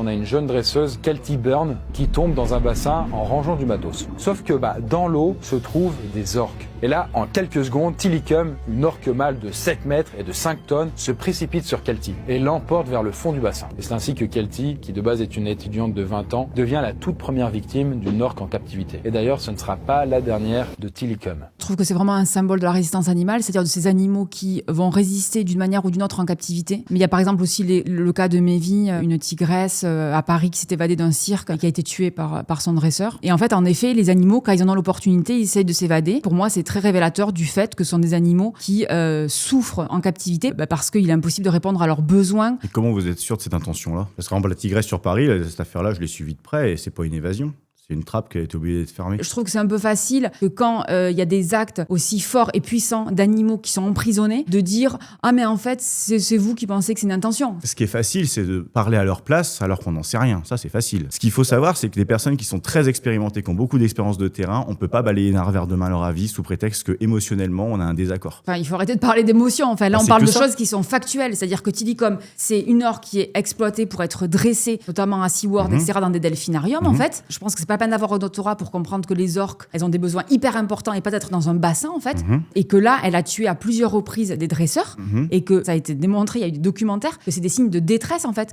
on a une jeune dresseuse, Kelty Byrne, qui tombe dans un bassin en rangeant du matos. Sauf que dans l'eau se trouvent des orques. Et là, en quelques secondes, Tilikum, une orque mâle de 7 mètres et de 5 tonnes, se précipite sur Kelty et l'emporte vers le fond du bassin. Et c'est ainsi que Kelty, qui de base est une étudiante de 20 ans, devient la toute première victime d'une orque en captivité. Et d'ailleurs, ce ne sera pas la dernière de Tilikum. Je trouve que c'est vraiment un symbole de la résistance animale, c'est-à-dire de ces animaux qui vont résister d'une manière ou d'une autre en captivité. Mais il y a par exemple aussi le cas de Mévie, une tigresse à Paris qui s'est évadée d'un cirque et qui a été tuée par son dresseur. Et en fait, les animaux, quand ils en ont l'opportunité, ils essayent de s'évader. Pour moi, c'est très révélateur du fait que ce sont des animaux qui souffrent en captivité parce qu'il est impossible de répondre à leurs besoins. Et comment vous êtes sûr de cette intention-là? Parce que, par exemple, la tigresse sur Paris, cette affaire-là, je l'ai suivie de près et c'est pas une évasion. C'est une trappe qui a été obligée d'être fermée. Je trouve que c'est un peu facile que quand il y a des actes aussi forts et puissants d'animaux qui sont emprisonnés, de dire « Ah mais en fait, c'est vous qui pensez que c'est une intention ». Ce qui est facile, c'est de parler à leur place alors qu'on n'en sait rien. Ça, c'est facile. Ce qu'il faut savoir, c'est que des personnes qui sont très expérimentées, qui ont beaucoup d'expérience de terrain, on peut pas balayer d'un revers de main leur avis sous prétexte que émotionnellement, on a un désaccord. Enfin, il faut arrêter de parler d'émotions. Enfin, là, on parle de choses qui sont factuelles. C'est-à-dire que Tilikum, c'est une orque qui est exploitée pour être dressée, notamment à SeaWorld, etc., dans des delphinariums, en fait. Je pense que c'est pas la peine d'avoir un doctorat pour comprendre que les orques, elles ont des besoins hyper importants et pas d'être dans un bassin, en fait. Et que là, elle a tué à plusieurs reprises des dresseurs et que ça a été démontré, il y a eu des documentaires, que c'est des signes de détresse, en fait.